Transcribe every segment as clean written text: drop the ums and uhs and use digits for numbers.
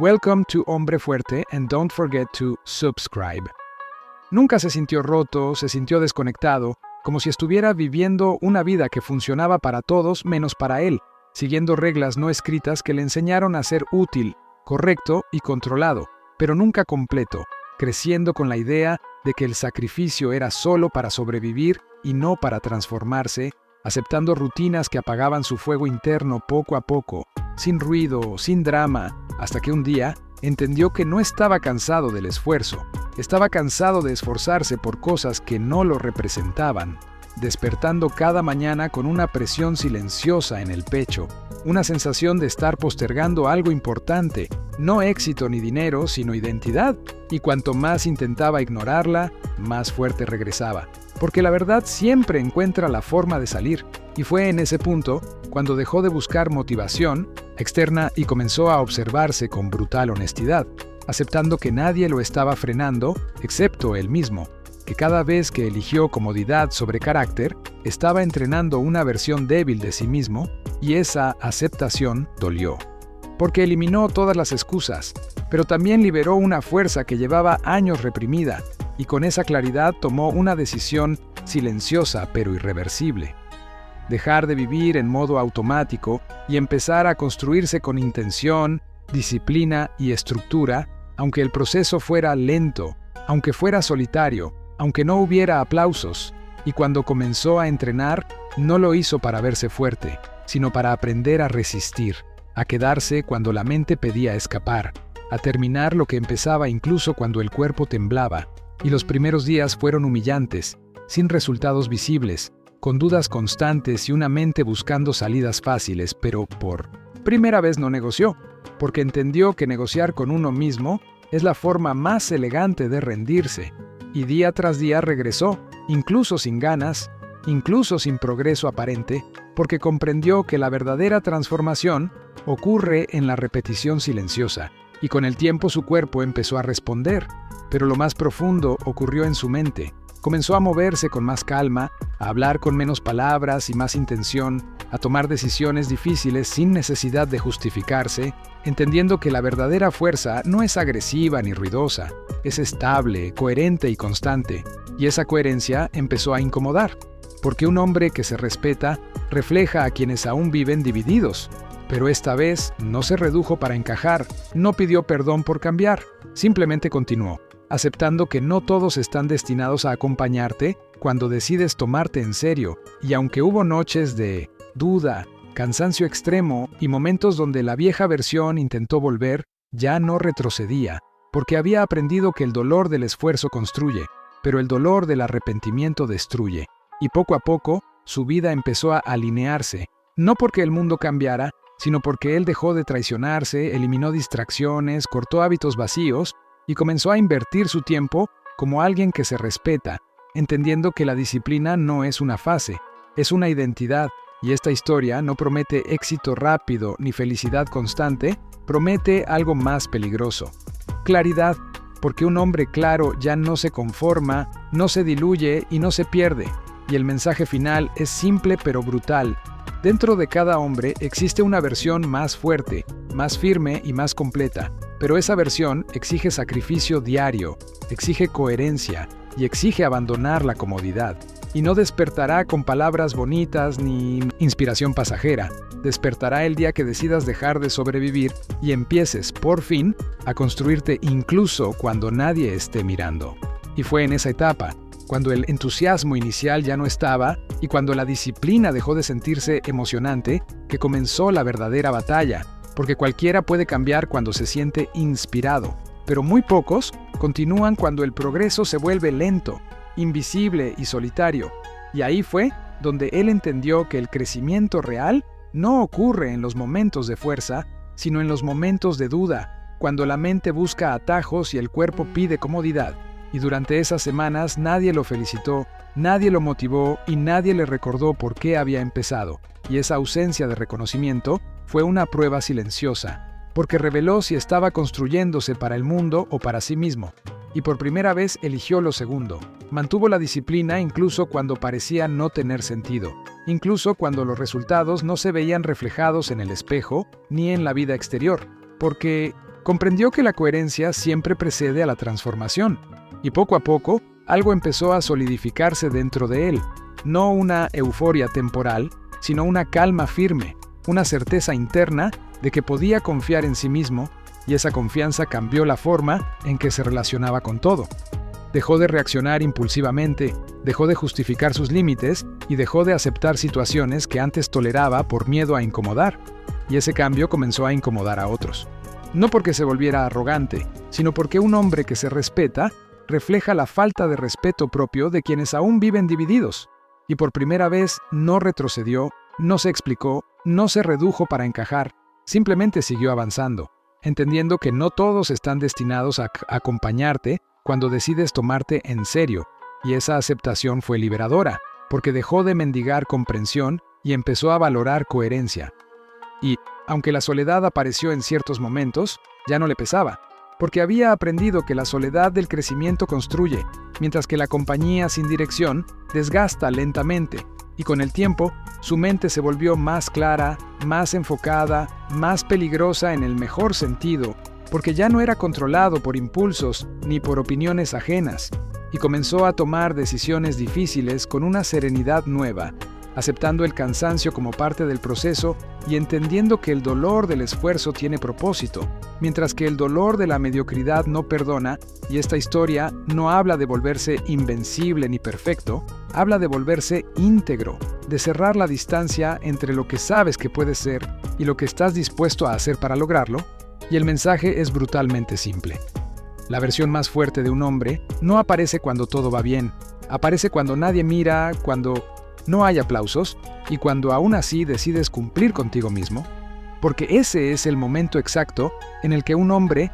Welcome to Hombre Fuerte and don't forget to subscribe. Nunca se sintió roto, se sintió desconectado, como si estuviera viviendo una vida que funcionaba para todos menos para él, siguiendo reglas no escritas que le enseñaron a ser útil, correcto y controlado, pero nunca completo, creciendo con la idea de que el sacrificio era solo para sobrevivir y no para transformarse, aceptando rutinas que apagaban su fuego interno poco a poco, sin ruido, sin drama, hasta que un día entendió que no estaba cansado del esfuerzo, estaba cansado de esforzarse por cosas que no lo representaban, despertando cada mañana con una presión silenciosa en el pecho, una sensación de estar postergando algo importante, no éxito ni dinero, sino identidad, y cuanto más intentaba ignorarla, más fuerte regresaba, porque la verdad siempre encuentra la forma de salir, y fue en ese punto cuando dejó de buscar motivación externa y comenzó a observarse con brutal honestidad, aceptando que nadie lo estaba frenando, excepto él mismo, que cada vez que eligió comodidad sobre carácter, estaba entrenando una versión débil de sí mismo, y esa aceptación dolió. Porque eliminó todas las excusas, pero también liberó una fuerza que llevaba años reprimida, y con esa claridad tomó una decisión silenciosa pero irreversible. Dejar de vivir en modo automático y empezar a construirse con intención, disciplina y estructura, aunque el proceso fuera lento, aunque fuera solitario, aunque no hubiera aplausos, y cuando comenzó a entrenar, no lo hizo para verse fuerte, sino para aprender a resistir, a quedarse cuando la mente pedía escapar, a terminar lo que empezaba incluso cuando el cuerpo temblaba, y los primeros días fueron humillantes, sin resultados visibles, con dudas constantes y una mente buscando salidas fáciles, pero por primera vez no negoció, porque entendió que negociar con uno mismo es la forma más elegante de rendirse, y día tras día regresó, incluso sin ganas, incluso sin progreso aparente, porque comprendió que la verdadera transformación ocurre en la repetición silenciosa, y con el tiempo su cuerpo empezó a responder, pero lo más profundo ocurrió en su mente. Comenzó a moverse con más calma, a hablar con menos palabras y más intención, a tomar decisiones difíciles sin necesidad de justificarse, entendiendo que la verdadera fuerza no es agresiva ni ruidosa, es estable, coherente y constante, y esa coherencia empezó a incomodar, porque un hombre que se respeta refleja a quienes aún viven divididos, pero esta vez no se redujo para encajar, no pidió perdón por cambiar, simplemente continuó, aceptando que no todos están destinados a acompañarte cuando decides tomarte en serio, y aunque hubo noches de duda, cansancio extremo y momentos donde la vieja versión intentó volver, ya no retrocedía, porque había aprendido que el dolor del esfuerzo construye, pero el dolor del arrepentimiento destruye, y poco a poco su vida empezó a alinearse, no porque el mundo cambiara, sino porque él dejó de traicionarse, eliminó distracciones, cortó hábitos vacíos, y comenzó a invertir su tiempo como alguien que se respeta, entendiendo que la disciplina no es una fase, es una identidad, y esta historia no promete éxito rápido ni felicidad constante, promete algo más peligroso. Claridad, porque un hombre claro ya no se conforma, no se diluye y no se pierde, y el mensaje final es simple pero brutal. Dentro de cada hombre existe una versión más fuerte, más firme y más completa, pero esa versión exige sacrificio diario, exige coherencia y exige abandonar la comodidad. Y no despertará con palabras bonitas ni inspiración pasajera. Despertará el día que decidas dejar de sobrevivir y empieces, por fin, a construirte incluso cuando nadie esté mirando. Y fue en esa etapa, cuando el entusiasmo inicial ya no estaba y cuando la disciplina dejó de sentirse emocionante, que comenzó la verdadera batalla, porque cualquiera puede cambiar cuando se siente inspirado, pero muy pocos continúan cuando el progreso se vuelve lento, invisible y solitario, y ahí fue donde él entendió que el crecimiento real no ocurre en los momentos de fuerza, sino en los momentos de duda, cuando la mente busca atajos y el cuerpo pide comodidad. Y durante esas semanas nadie lo felicitó, nadie lo motivó y nadie le recordó por qué había empezado. Y esa ausencia de reconocimiento fue una prueba silenciosa, porque reveló si estaba construyéndose para el mundo o para sí mismo. Y por primera vez eligió lo segundo. Mantuvo la disciplina incluso cuando parecía no tener sentido, incluso cuando los resultados no se veían reflejados en el espejo ni en la vida exterior, porque Comprendió que la coherencia siempre precede a la transformación, y poco a poco algo empezó a solidificarse dentro de él, no una euforia temporal, sino una calma firme, una certeza interna de que podía confiar en sí mismo, y esa confianza cambió la forma en que se relacionaba con todo. Dejó de reaccionar impulsivamente, dejó de justificar sus límites y dejó de aceptar situaciones que antes toleraba por miedo a incomodar, y ese cambio comenzó a incomodar a otros. No porque se volviera arrogante, sino porque un hombre que se respeta refleja la falta de respeto propio de quienes aún viven divididos, y por primera vez no retrocedió, no se explicó, no se redujo para encajar, simplemente siguió avanzando, entendiendo que no todos están destinados a acompañarte cuando decides tomarte en serio, y esa aceptación fue liberadora, porque dejó de mendigar comprensión y empezó a valorar coherencia. Y, aunque la soledad apareció en ciertos momentos, ya no le pesaba, porque había aprendido que la soledad del crecimiento construye, mientras que la compañía sin dirección desgasta lentamente, y con el tiempo, su mente se volvió más clara, más enfocada, más peligrosa en el mejor sentido, porque ya no era controlado por impulsos ni por opiniones ajenas, y comenzó a tomar decisiones difíciles con una serenidad nueva, aceptando el cansancio como parte del proceso y entendiendo que el dolor del esfuerzo tiene propósito, mientras que el dolor de la mediocridad no perdona, y esta historia no habla de volverse invencible ni perfecto, habla de volverse íntegro, de cerrar la distancia entre lo que sabes que puedes ser y lo que estás dispuesto a hacer para lograrlo, y el mensaje es brutalmente simple. La versión más fuerte de un hombre no aparece cuando todo va bien, aparece cuando nadie mira, cuando no hay aplausos y cuando aún así decides cumplir contigo mismo, porque ese es el momento exacto en el que un hombre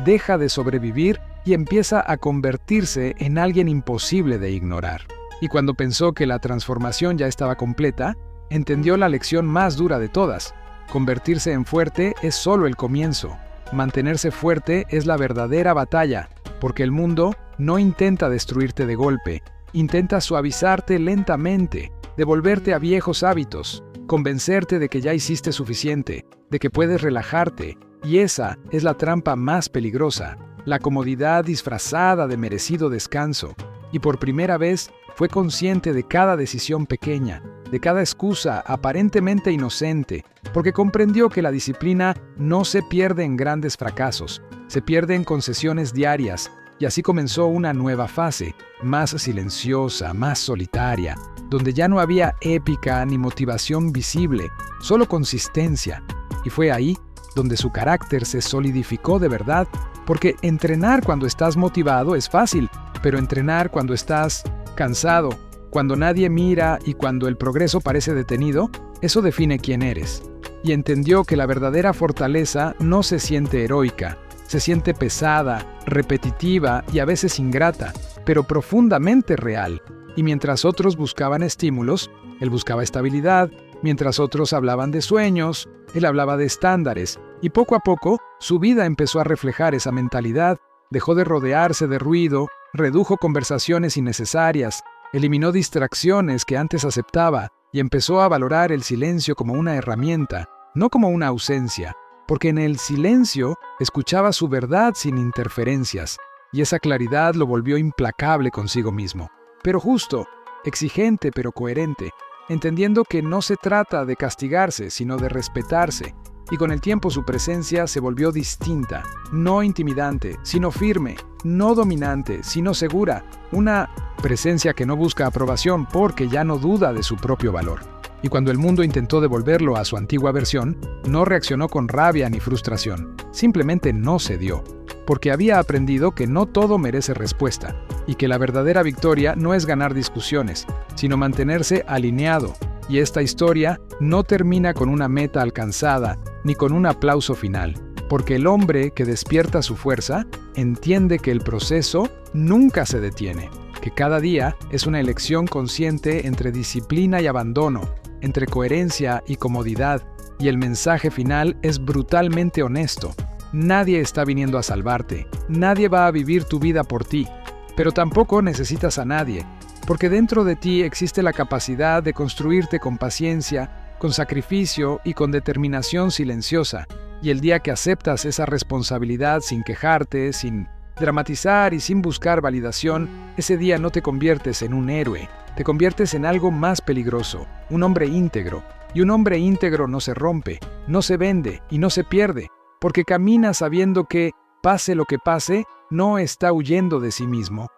deja de sobrevivir y empieza a convertirse en alguien imposible de ignorar. Y cuando pensó que la transformación ya estaba completa, entendió la lección más dura de todas. Convertirse en fuerte es solo el comienzo. Mantenerse fuerte es la verdadera batalla, porque el mundo no intenta destruirte de golpe, intenta suavizarte lentamente, devolverte a viejos hábitos, convencerte de que ya hiciste suficiente, de que puedes relajarte, y esa es la trampa más peligrosa, la comodidad disfrazada de merecido descanso, y por primera vez fue consciente de cada decisión pequeña, de cada excusa aparentemente inocente, porque comprendió que la disciplina no se pierde en grandes fracasos, se pierde en concesiones diarias, y así comenzó una nueva fase, más silenciosa, más solitaria, donde ya no había épica ni motivación visible, solo consistencia. Y fue ahí donde su carácter se solidificó de verdad, porque entrenar cuando estás motivado es fácil, pero entrenar cuando estás cansado, cuando nadie mira y cuando el progreso parece detenido, eso define quién eres. Y entendió que la verdadera fortaleza no se siente heroica, se siente pesada, repetitiva y a veces ingrata, pero profundamente real. Y mientras otros buscaban estímulos, él buscaba estabilidad, mientras otros hablaban de sueños, él hablaba de estándares, y poco a poco su vida empezó a reflejar esa mentalidad, dejó de rodearse de ruido, redujo conversaciones innecesarias, eliminó distracciones que antes aceptaba y empezó a valorar el silencio como una herramienta, no como una ausencia, porque en el silencio escuchaba su verdad sin interferencias, y esa claridad lo volvió implacable consigo mismo, pero justo, exigente pero coherente, entendiendo que no se trata de castigarse, sino de respetarse, y con el tiempo su presencia se volvió distinta, no intimidante, sino firme, no dominante, sino segura, una presencia que no busca aprobación porque ya no duda de su propio valor. Y cuando el mundo intentó devolverlo a su antigua versión, no reaccionó con rabia ni frustración, simplemente no cedió, porque había aprendido que no todo merece respuesta, y que la verdadera victoria no es ganar discusiones, sino mantenerse alineado, y esta historia no termina con una meta alcanzada, ni con un aplauso final, porque el hombre que despierta su fuerza entiende que el proceso nunca se detiene, que cada día es una elección consciente entre disciplina y abandono, entre coherencia y comodidad, y el mensaje final es brutalmente honesto. Nadie está viniendo a salvarte, nadie va a vivir tu vida por ti, pero tampoco necesitas a nadie, porque dentro de ti existe la capacidad de construirte con paciencia, con sacrificio y con determinación silenciosa, Y el día que aceptas esa responsabilidad sin quejarte, sin dramatizar y sin buscar validación, ese día no te conviertes en un héroe, te conviertes en algo más peligroso, un hombre íntegro. Y un hombre íntegro no se rompe, no se vende y no se pierde, porque camina sabiendo que, pase lo que pase, no está huyendo de sí mismo,